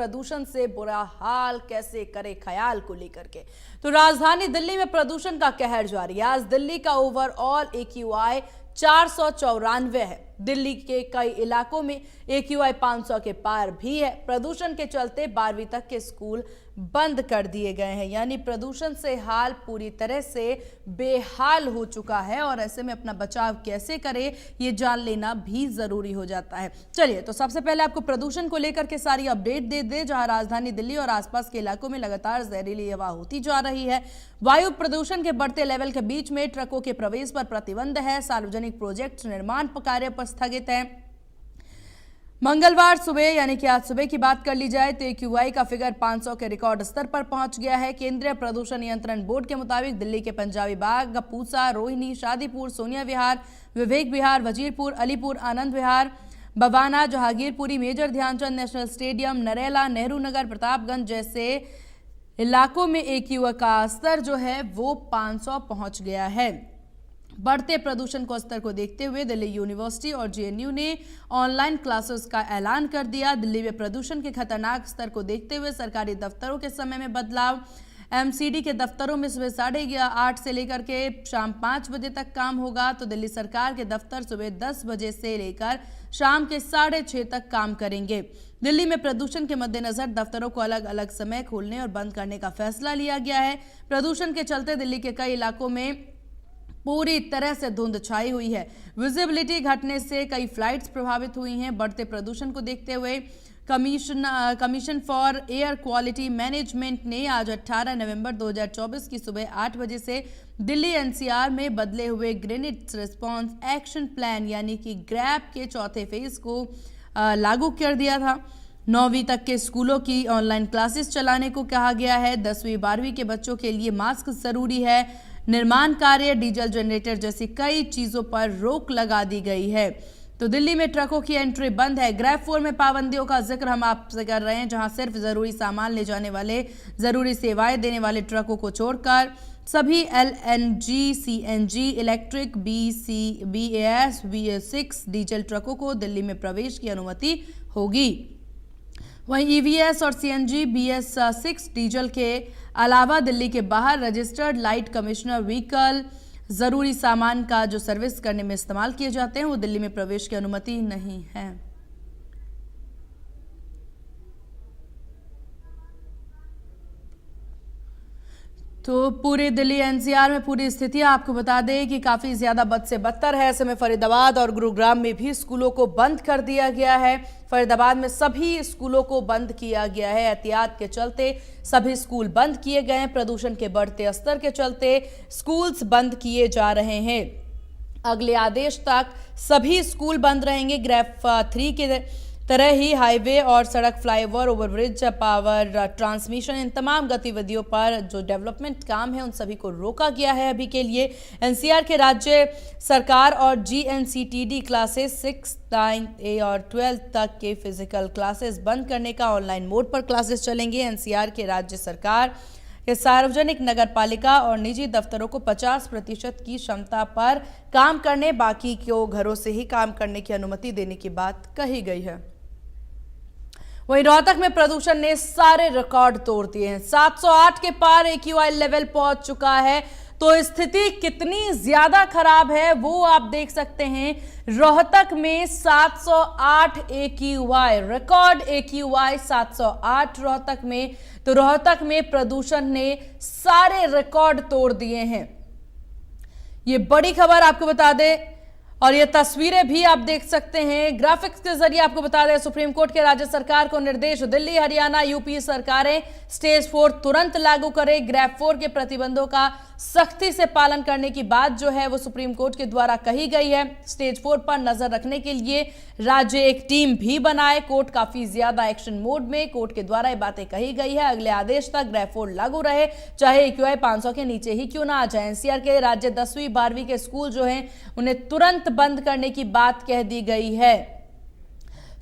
प्रदूषण से बुरा हाल कैसे करे ख्याल को लेकर के तो राजधानी दिल्ली में प्रदूषण का कहर जारी है। आज दिल्ली का ओवरऑल AQI 494 है। दिल्ली के कई इलाकों में AQI 500 के पार भी है। प्रदूषण के चलते 12वीं तक के स्कूल बंद कर दिए गए हैं, यानी प्रदूषण से हाल पूरी तरह से बेहाल हो चुका है और ऐसे में अपना बचाव कैसे करें ये जान लेना भी जरूरी हो जाता है। चलिए तो सबसे पहले आपको प्रदूषण को लेकर के सारी अपडेट दे दे, जहां राजधानी दिल्ली और आसपास के इलाकों में लगातार जहरीली हवा होती जा रही है। वायु प्रदूषण के बढ़ते लेवल के बीच में ट्रकों के प्रवेश पर प्रतिबंध है। सार्वजनिक प्रोजेक्ट निर्माण कार्य पर स्थगित है। मंगलवार सुबह यानी कि आज सुबह की बात कर ली जाए तो AQI का फिगर 500 के रिकॉर्ड स्तर पर पहुंच गया है। केंद्रीय प्रदूषण नियंत्रण बोर्ड के मुताबिक दिल्ली के Punjabi Bagh, Pusa, Rohini, Shadipur, Sonia Vihar, Vivek Vihar, Wazirpur, Alipur, Anand Vihar, Bawana, Jahangirpuri, major Dhyanchand national stadium, Narela, Nehru Nagar, Pratapganj जैसे इलाकों में AQI का स्तर जो है वो 500 पहुंच गया है। बढ़ते प्रदूषण को स्तर को देखते हुए दिल्ली यूनिवर्सिटी और JNU ने ऑनलाइन क्लासेस का ऐलान कर दिया। दिल्ली में प्रदूषण के खतरनाक स्तर को देखते हुए सरकारी दफ्तरों के समय में बदलाव। MCD के दफ्तरों में सुबह 8:30 से लेकर के शाम 5 बजे तक काम होगा, तो दिल्ली सरकार के दफ्तर सुबह 10 बजे से लेकर शाम के 6:30 तक काम करेंगे। दिल्ली में प्रदूषण के मद्देनजर दफ्तरों को अलग अलग समय खोलने और बंद करने का फैसला लिया गया है। प्रदूषण के चलते दिल्ली के कई इलाकों में पूरी तरह से धुंध छाई हुई है। विजिबिलिटी घटने से कई फ्लाइट्स प्रभावित हुई हैं। बढ़ते प्रदूषण को देखते हुए commission for air quality management ने आज 18 नवंबर 2024 की सुबह 8 बजे से दिल्ली NCR में बदले हुए ग्रेनेड रिस्पांस एक्शन प्लान यानी कि ग्रैप के चौथे फेज को लागू कर दिया था। 9वीं तक के स्कूलों की ऑनलाइन क्लासेस चलाने को कहा गया है। 10वीं 12वीं के बच्चों के लिए मास्क जरूरी है। निर्माण कार्य, डीजल जनरेटर जैसी कई चीजों पर रोक लगा दी गई है। तो दिल्ली में ट्रकों की एंट्री बंद है। ग्रैप 4 में पाबंदियों का जिक्र हम आपसे कर रहे हैं, जहां सिर्फ जरूरी सामान ले जाने वाले, जरूरी सेवाएं देने वाले ट्रकों को छोड़कर सभी LNG, CNG, electric, BAS, BS6 diesel ट्रकों को दिल्ली में प्रवेश की अनुमति होगी। वहीं EVS और CNG, BS6 डीजल के अलावा दिल्ली के बाहर रजिस्टर्ड लाइट कमिश्नर व्हीकल जरूरी सामान का जो सर्विस करने में इस्तेमाल किए जाते हैं वो दिल्ली में प्रवेश की अनुमति नहीं है। तो पूरे दिल्ली NCR में पूरी स्थिति आपको बता दें कि काफी ज्यादा बद से बदतर है। ऐसे में फरीदाबाद और गुरुग्राम में भी स्कूलों को बंद कर दिया गया है। फरीदाबाद में सभी स्कूलों को बंद किया गया है। एहतियात के चलते सभी स्कूल बंद किए गए हैं। प्रदूषण के बढ़ते स्तर के चलते स्कूल्स बंद किए जा रहे हैं। अगले आदेश तक सभी स्कूल बंद रहेंगे। ग्रैप 3 के तरह ही हाईवे और सड़क, फ्लाईओवर, ओवरब्रिज, पावर ट्रांसमिशन, इन तमाम गतिविधियों पर जो डेवलपमेंट काम है उन सभी को रोका गया है अभी के लिए। NCR के राज्य सरकार और GNCTD क्लासेस 6, 9 और 12 तक के फिजिकल क्लासेस बंद करने का ऑनलाइन मोड पर क्लासेस चलेंगे। NCR के राज्य सरकार के सार्वजनिक, नगरपालिका और निजी दफ्तरों को 50% की क्षमता पर काम करने, बाकी को घरों से ही काम करने की अनुमति देने की बात कही गई है। वहीं रोहतक में प्रदूषण ने सारे रिकॉर्ड तोड़ दिए हैं। 708 के पार AQI लेवल पहुंच चुका है। तो स्थिति कितनी ज्यादा खराब है वो आप देख सकते हैं। रोहतक में 708 AQI, रिकॉर्ड AQI 708 रोहतक में। तो रोहतक में प्रदूषण ने सारे रिकॉर्ड तोड़ दिए हैं। ये बड़ी खबर आपको बता दें और ये तस्वीरें भी आप देख सकते हैं। ग्राफिक्स के जरिए आपको बता दें, सुप्रीम कोर्ट के राज्य सरकार को निर्देश, दिल्ली, हरियाणा, UP सरकारें स्टेज 4 तुरंत लागू करें। ग्रैप 4 के प्रतिबंधों का सख्ती से पालन करने की बात जो है वो सुप्रीम कोर्ट के द्वारा कही गई है। स्टेज 4 पर नजर रखने के लिए राज्य एक टीम भी बनाए। कोर्ट काफी ज्यादा एक्शन मोड में, कोर्ट के द्वारा ये बातें कही गई है। अगले आदेश तक ग्रैप 4 लागू रहे, चाहे AQI 500 के नीचे ही क्यों ना आ जाए। NCR के राज्य 10वीं 12वीं के स्कूल जो हैं उन्हें तुरंत बंद करने की बात कह दी गई है।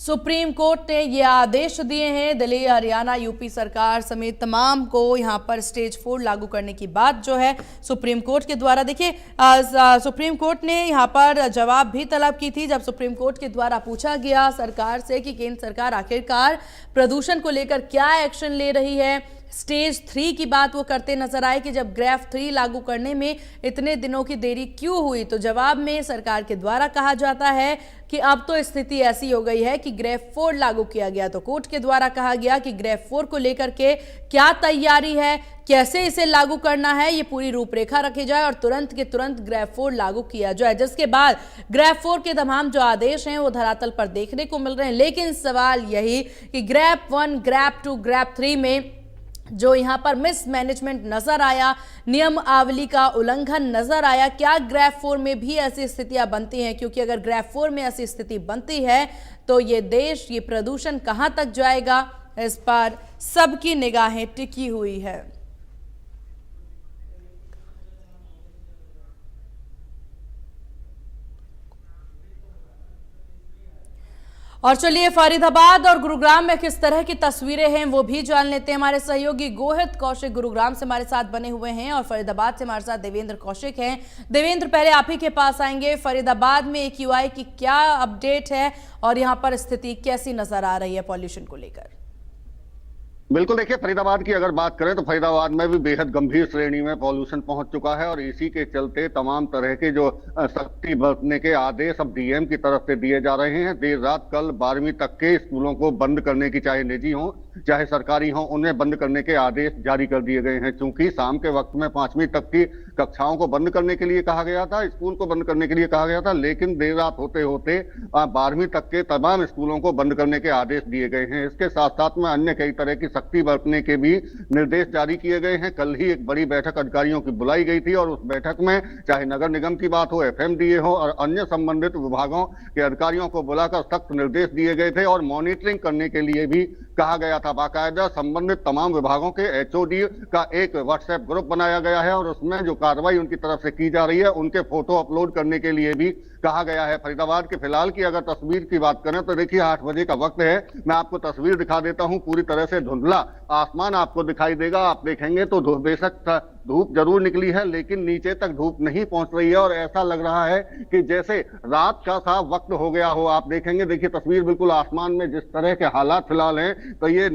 सुप्रीम कोर्ट ने ये आदेश दिए हैं दिल्ली, हरियाणा, यूपी सरकार समेत तमाम को यहां पर स्टेज 4 लागू करने की बात जो है सुप्रीम कोर्ट के द्वारा। देखिए, सुप्रीम कोर्ट ने यहां पर जवाब भी तलब की थी जब सुप्रीम कोर्ट के द्वारा पूछा गया सरकार से कि केंद्र सरकार आखिरकार प्रदूषण को लेकर क्या एक्शन ले रही है। स्टेज 3 की बात वो करते नजर आए कि जब ग्रेफ 3 लागू करने में इतने दिनों की देरी क्यों हुई, तो जवाब में सरकार के द्वारा कहा जाता है कि अब तो स्थिति ऐसी हो गई है कि ग्रेफ 4 लागू किया गया। तो कोर्ट के द्वारा कहा गया कि ग्रेफ 4 को लेकर के क्या तैयारी है, कैसे इसे लागू करना है, ये पूरी रूपरेखा रखी जाए और तुरंत के तुरंत ग्रेफ 4 लागू किया जाए, जिसके बाद ग्रेफ 4 के तमाम जो आदेश हैं वो धरातल पर देखने को मिल रहे हैं। लेकिन सवाल यही कि ग्रेफ 1, ग्रेफ 2, ग्रेफ 3 में जो यहां पर मिसमैनेजमेंट नजर आया, नियमावली का उल्लंघन नजर आया, क्या ग्रेफ 4 में भी ऐसी स्थितियां बनती हैं? क्योंकि अगर ग्रेफ 4 में ऐसी स्थिति बनती है तो ये देश, ये प्रदूषण कहां तक जाएगा, इस पर सबकी निगाहें टिकी हुई है। और चलिए, फरीदाबाद और गुरुग्राम में किस तरह की तस्वीरें हैं वो भी जान लेते हैं। हमारे सहयोगी गोहित कौशिक गुरुग्राम से हमारे साथ बने हुए हैं और फरीदाबाद से हमारे साथ देवेंद्र कौशिक हैं। देवेंद्र, पहले आप ही के पास आएंगे। फरीदाबाद में AQI की क्या अपडेट है और यहाँ पर स्थिति कैसी नजर आ रही है पॉल्यूशन को लेकर? बिल्कुल, देखिए, फरीदाबाद की अगर बात करें तो फरीदाबाद में भी बेहद गंभीर श्रेणी में पॉल्यूशन पहुंच चुका है और इसी के चलते तमाम तरह के जो सख्ती बरतने के आदेश अब डीएम की तरफ से दिए जा रहे हैं। देर रात कल 12वीं तक के स्कूलों को बंद करने की, चाहे निजी हो चाहे सरकारी हो, उन्हें बंद करने के आदेश जारी कर दिए गए हैं। चूंकि शाम के वक्त में 5वीं तक की कक्षाओं को बंद करने के लिए कहा गया था, स्कूल को बंद करने के लिए कहा गया था, लेकिन देर रात होते होते 12वीं तक के तमाम स्कूलों को बंद करने के आदेश दिए गए हैं। इसके साथ साथ में अन्य कई तरह की सख्ती बरतने के भी निर्देश जारी किए गए हैं। कल ही एक बड़ी बैठक अधिकारियों की बुलाई गई थी और उस बैठक में चाहे नगर निगम की बात हो, FMDA हो और अन्य संबंधित विभागों के अधिकारियों को बुलाकर सख्त निर्देश दिए गए थे और मॉनिटरिंग करने के लिए भी कहा गया था। बाकायदा संबंधित तमाम विभागों के HOD का एक WhatsApp ग्रुप बनाया गया है और उसमें जो कार्रवाई उनकी तरफ से की जा रही है उनके फोटो अपलोड करने के लिए भी कहा गया है। फरीदाबाद के फिलहाल की अगर तस्वीर की बात करें तो देखिए, 8 बजे का वक्त है। मैं आपको तस्वीर दिखा देता हूं। पूरी तरह से धुंधला आसमान आपको दिखाई देगा। आप देखेंगे तो बेशक धूप जरूर निकली है लेकिन नीचे तक धूप नहीं पहुंच रही है और ऐसा लग रहा है कि जैसे रात का सा वक्त हो गया हो। आप देखेंगे, देखिए तस्वीर, बिल्कुल आसमान में जिस तरह के हालात फिलहाल हैं, तो ये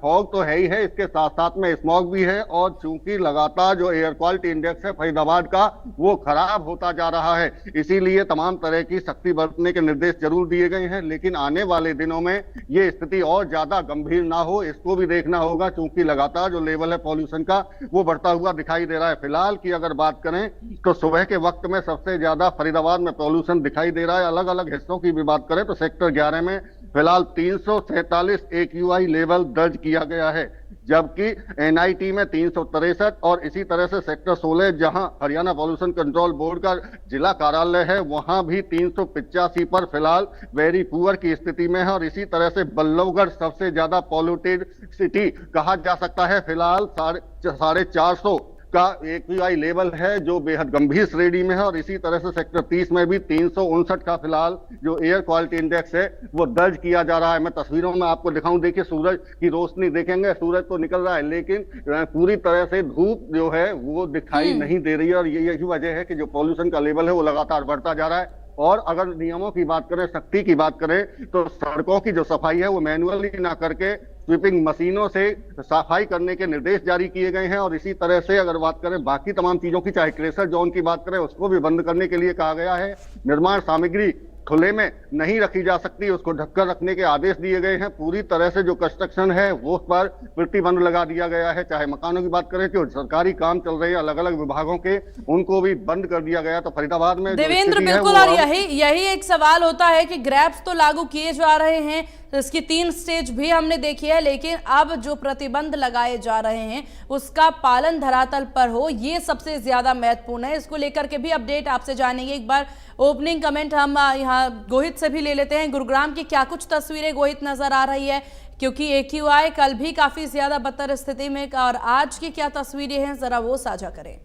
फॉग तो है ही है, इसके साथ साथ में स्मॉग भी है और चूंकि लगातार जो एयर क्वालिटी इंडेक्स है फरीदाबाद का वो खराब होता जा रहा है, इसीलिए तमाम तरह की सख्ती बरतने के निर्देश जरूर दिए गए हैं। लेकिन आने वाले दिनों में ये स्थिति और ज्यादा गंभीर ना हो, इसको भी देखना होगा, क्योंकि लगातार जो लेवल है पॉल्यूशन का वो बढ़ता हुआ दिखाई दे रहा है। फिलहाल की अगर बात करें तो सुबह के वक्त में सबसे ज्यादा फरीदाबाद में पॉल्यूशन दिखाई दे रहा है। अलग अलग हिस्सों की भी बात करें तो सेक्टर 11 में फिलहाल 347 AQI लेवल दर्ज किया गया है, जबकि NIT में 363 और इसी तरह से सेक्टर 16 जहां हरियाणा पॉल्यूशन कंट्रोल बोर्ड का जिला कार्यालय है वहां भी 385 पर फिलहाल वेरी पुअर की स्थिति में है और इसी तरह से बल्लभगढ़ सबसे ज्यादा पॉल्यूटेड सिटी कहा जा सकता है। फिलहाल 450 का AQI लेवल है जो बेहद गंभीर श्रेणी में है और इसी तरह से सेक्टर 30 में भी 359 का फिलहाल जो एयर क्वालिटी इंडेक्स है वो दर्ज किया जा रहा है। मैं तस्वीरों में आपको दिखाऊं, देखिए सूरज की रोशनी देखेंगे, सूरज तो निकल रहा है लेकिन पूरी तरह से धूप जो है वो दिखाई नहीं दे रही है और यही वजह है कि जो पॉल्यूशन का लेवल है वो लगातार बढ़ता जा रहा है। और अगर नियमों की बात करें, सख्ती की बात करें तो सड़कों की जो सफाई है वो मैनुअली ना करके स्वीपिंग मशीनों से सफाई करने के निर्देश जारी किए गए हैं और इसी तरह से अगर बात करें बाकी तमाम चीजों की, चाहे क्रेशर जोन की बात करें उसको भी बंद करने के लिए कहा गया है। निर्माण सामग्री खुले में नहीं रखी जा सकती, उसको ढककर रखने के आदेश दिए गए हैं। पूरी तरह से जो कंस्ट्रक्शन है वो पर प्रतिबंध लगा दिया गया है। चाहे मकानों की बात करें, जो सरकारी काम चल रहे हैं अलग अलग विभागों के, उनको भी बंद कर दिया गया। तो फरीदाबाद में देवेंद्र, बिल्कुल, और यही एक सवाल होता है कि ग्रैप्स तो लागू किए जा रहे हैं, इसकी 3 स्टेज भी हमने देखी है, लेकिन अब जो प्रतिबंध लगाए जा रहे हैं उसका पालन धरातल पर हो, ये सबसे ज्यादा महत्वपूर्ण है। इसको लेकर के भी अपडेट आपसे जानेंगे। एक बार ओपनिंग कमेंट हम यहाँ गोहित से भी ले लेते हैं। गुरुग्राम की क्या कुछ तस्वीरें गोहित नजर आ रही है, क्योंकि AQI कल भी काफी ज्यादा बदतर स्थिति में, और आज की क्या तस्वीरें हैं जरा वो साझा करें।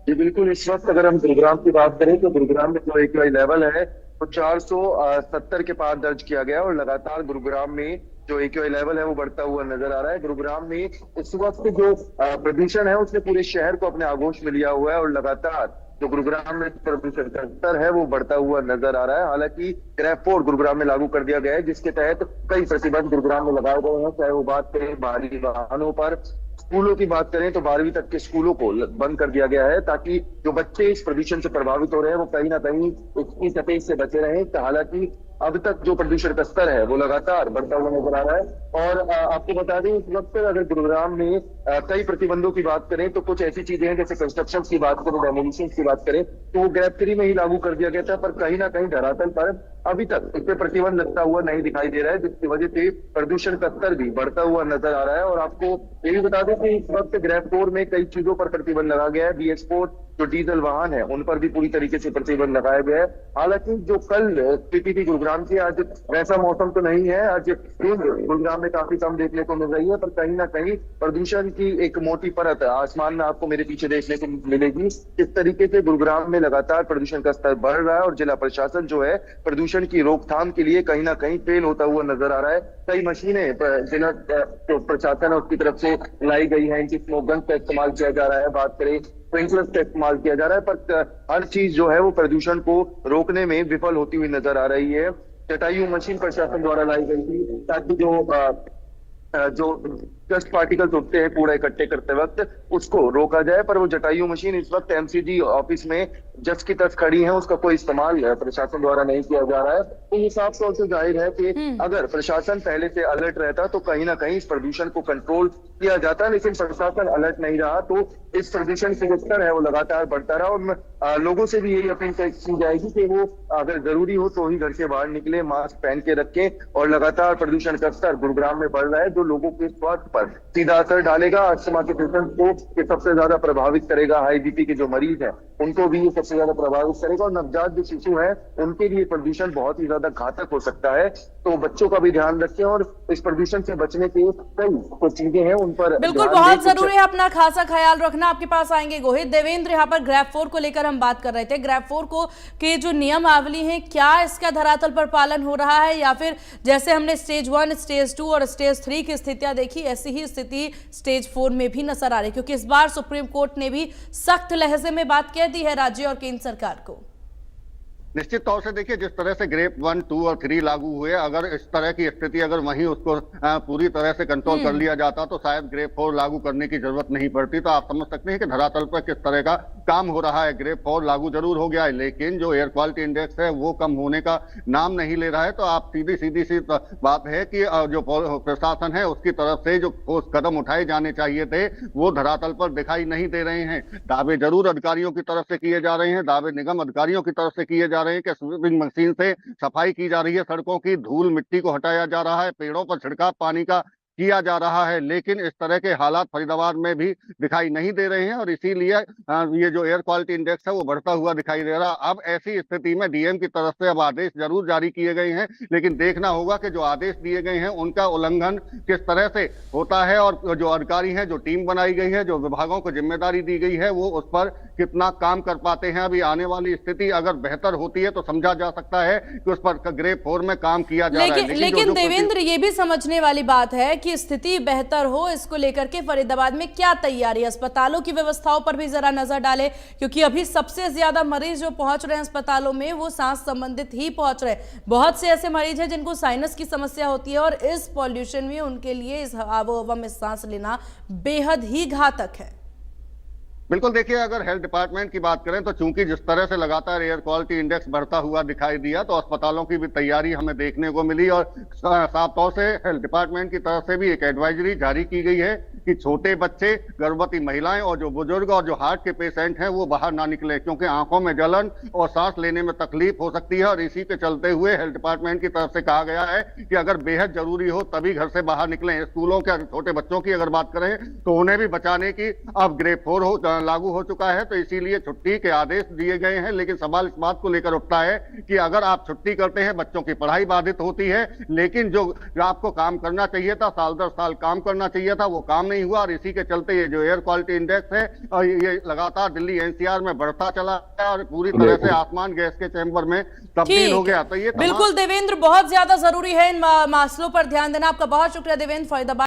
जी बिल्कुल, इस वक्त अगर हम गुरुग्राम की बात करें तो गुरुग्राम में जो AQI लेवल है तो 470 के पार दर्ज किया गया और लगातार गुरुग्राम में जो AQI लेवल है वो बढ़ता हुआ नजर आ रहा है। गुरुग्राम में इस वक्त जो प्रदूषण है उसने पूरे शहर को अपने आगोश में लिया हुआ है और लगातार जो गुरुग्राम में प्रदूषण का स्तर है वो बढ़ता हुआ नजर आ रहा है। हालांकि ग्रेफ 4 गुरुग्राम में लागू कर दिया गया है, जिसके तहत कई प्रतिबंध गुरुग्राम में लगाए गए हैं। चाहे वो बात करें भारी वाहनों पर, स्कूलों की बात करें तो 12वीं तक के स्कूलों को बंद कर दिया गया है, ताकि जो बच्चे इस प्रदूषण से प्रभावित हो रहे हैं वो कहीं ना कहीं इसकी चपेट से बचे रहें। हालांकि अब तक जो प्रदूषण का स्तर है वो लगातार बढ़ता हुआ नजर आ रहा है। और आपको बता दें, इस वक्त अगर गुरुग्राम में कई प्रतिबंधों की बात करें तो कुछ ऐसी चीजें हैं, जैसे कंस्ट्रक्शन की बात करें, डेमोलिशन की बात करें, तो वो ग्रेफ 3 में ही लागू कर दिया गया था, पर कहीं ना कहीं धरातल पर अभी तक इस पे प्रतिबंध लगता हुआ नहीं दिखाई दे रहा है, जिसकी वजह से प्रदूषण का स्तर भी बढ़ता हुआ नजर आ रहा है। और आपको ये भी बता दें कि इस वक्त ग्रेफ 4 में कई चीजों पर प्रतिबंध लगा गया है। BS4 जो डीजल वाहन है उन पर भी पूरी तरीके से प्रतिबंध लगाया गया है। हालांकि जो कल स्थिति थी गुरुग्राम की, आज वैसा मौसम तो नहीं है। आज गुरुग्राम में काफी कम देखने को मिल रही है, पर कहीं ना कहीं प्रदूषण की एक मोटी परत आसमान में आपको मेरे पीछे देखने को मिलेगी। इस तरीके से गुरुग्राम में लगातार प्रदूषण का स्तर बढ़ रहा है और जिला प्रशासन जो है प्रदूषण की रोकथाम के लिए कहीं ना कहीं फेल होता हुआ नजर आ रहा है। कई मशीनें जिला जो प्रशासन है उसकी तरफ से लाई गई है, इनकी स्मोक गन का इस्तेमाल किया जा रहा है, बात करें स्प्रिंकलर्स का इस्तेमाल किया जा रहा है, पर हर चीज जो है वो प्रदूषण को रोकने में विफल होती हुई नजर आ रही है। जटायु मशीन प्रशासन द्वारा लाई गई थी, ताकि जो डस्ट पार्टिकल्स उठते हैं कूड़ा इकट्ठे करते वक्त उसको रोका जाए, पर वो जटायु मशीन इस वक्त MCD ऑफिस में जस की तस खड़ी है, उसका कोई इस्तेमाल प्रशासन द्वारा नहीं किया जा रहा है। तो ये साफ तौर से जाहिर है कि अगर प्रशासन पहले से अलर्ट रहता तो कहीं ना कहीं इस प्रदूषण को कंट्रोल किया जाता, लेकिन प्रशासन अलर्ट नहीं रहा तो इस प्रदूषण का जो स्तर है वो लगातार बढ़ता रहा। और लोगों से भी यही अपील की जाएगी कि वो अगर जरूरी हो तो ही घर से बाहर निकले, मास्क पहन के रखें। और लगातार प्रदूषण का स्तर गुरुग्राम में बढ़ रहा है, जो लोगों के स्वास्थ्य पर सीधा असर डालेगा। अस्थमा के पेशेंट को ये सबसे ज्यादा प्रभावित करेगा, हाई BP के जो मरीज हैं उनको भी ये सबसे ज्यादा प्रभावित करेगा, और नवजात जो शिशु है उनके लिए प्रदूषण बहुत ही ज्यादा घातक हो सकता है। तो बच्चों का भी ध्यान रखें और इस प्रदूषण से बचने के कई कुछ चीजें हैं उन पर बिल्कुल बहुत जरूरी है अपना खासा ख्याल रखना। आपके पास आएंगे गोहित। देवेंद्र, यहाँ पर ग्रेफ 4 को लेकर हम बात कर रहे थे। ग्रेफ 4 को के जो नियमावली है, क्या इसका धरातल पर पालन हो रहा है, या फिर जैसे हमने स्टेज 1, स्टेज 2 और स्टेज 3 की स्थितियां देखी, ऐसी ही स्थिति स्टेज 4 में भी नजर आ रही है? क्योंकि इस बार सुप्रीम कोर्ट ने भी सख्त लहजे में बात कह दी है राज्य और केंद्र सरकार को। निश्चित तौर से देखिए, जिस तरह से ग्रेप 1, 2 और 3 लागू हुए, अगर इस तरह की स्थिति अगर वहीं उसको पूरी तरह से कंट्रोल कर लिया जाता तो शायद ग्रेप 4 लागू करने की जरूरत नहीं पड़ती। तो आप समझ सकते हैं कि धरातल पर किस तरह का काम हो रहा है। ग्रेप 4 लागू जरूर हो गया है, लेकिन जो एयर क्वालिटी इंडेक्स है वो कम होने का नाम नहीं ले रहा है। तो आप सीधी सी बात है कि जो प्रशासन है उसकी तरफ से जो ठोस कदम उठाए जाने चाहिए थे वो धरातल पर दिखाई नहीं दे रहे हैं। दावे जरूर अधिकारियों की तरफ से किए जा रहे हैं, दावे निगम अधिकारियों की तरफ से किए जा रहे हैं कि स्वीपिंग मशीन से सफाई की जा रही है, सड़कों की धूल मिट्टी को हटाया जा रहा है, पेड़ों पर छिड़काव पानी का किया जा रहा है, लेकिन इस तरह के हालात फरीदाबाद में भी दिखाई नहीं दे रहे हैं और इसीलिए ये जो एयर क्वालिटी इंडेक्स है वो बढ़ता हुआ दिखाई दे रहा है। अब ऐसी स्थिति में डीएम की तरफ से अब आदेश जरूर जारी किए गए हैं, लेकिन देखना होगा कि जो आदेश दिए गए हैं उनका उल्लंघन किस तरह से होता है और जो अधिकारी हैं, जो टीम बनाई गई है, जो विभागों को जिम्मेदारी दी गई है, वो उस पर कितना काम कर पाते हैं। अभी आने वाली स्थिति अगर बेहतर होती है तो समझा जा सकता है कि उस पर ग्रेप 4 में काम किया जा रहा है। लेकिन देवेंद्र, ये भी समझने वाली बात है कि स्थिति बेहतर हो, इसको लेकर के फरीदाबाद में क्या तैयारी है? अस्पतालों की व्यवस्थाओं पर भी जरा नजर डालें, क्योंकि अभी सबसे ज्यादा मरीज जो पहुंच रहे हैं अस्पतालों में वो सांस संबंधित ही पहुंच रहे हैं। बहुत से ऐसे मरीज हैं जिनको साइनस की समस्या होती है और इस पॉल्यूशन में उनके लिए इस हवा में सांस लेना बेहद ही घातक है। बिल्कुल, देखिए, अगर हेल्थ डिपार्टमेंट की बात करें तो चूंकि जिस तरह से लगातार एयर क्वालिटी इंडेक्स बढ़ता हुआ दिखाई दिया तो अस्पतालों की भी तैयारी हमें देखने को मिली और साफ तौर से हेल्थ डिपार्टमेंट की तरफ से भी एक एडवाइजरी जारी की गई है कि छोटे बच्चे, गर्भवती महिलाएं और जो बुजुर्ग और जो हार्ट के पेशेंट हैं वो बाहर ना निकले, क्योंकि आंखों में जलन और सांस लेने में तकलीफ हो सकती है। और इसी के चलते हुए हेल्थ डिपार्टमेंट की तरफ से कहा गया है कि अगर बेहद जरूरी हो तभी घर से बाहर निकलें। स्कूलों के छोटे बच्चों की अगर बात करें तो उन्हें भी बचाने की अब ग्रेप 4 लागू हो चुका है, तो इसीलिए छुट्टी के आदेश दिए गए हैं। लेकिन सवाल इस बात को लेकर उठता है कि अगर आप छुट्टी करते हैं, बच्चों की पढ़ाई बाधित होती है, लेकिन जो आपको काम करना चाहिए था, साल दर साल काम करना चाहिए था, वो काम नहीं नहीं हुआ और इसी के चलते ये जो एयर क्वालिटी इंडेक्स है ये लगातार दिल्ली एनसीआर में बढ़ता चला है और पूरी तरह से आसमान गैस के चैम्बर में तब्दील हो गया। तो ये बिल्कुल देवेंद्र, बहुत ज्यादा जरूरी है इन मसलों पर ध्यान देना। आपका बहुत शुक्रिया देवेंद्र, फरीदाबाद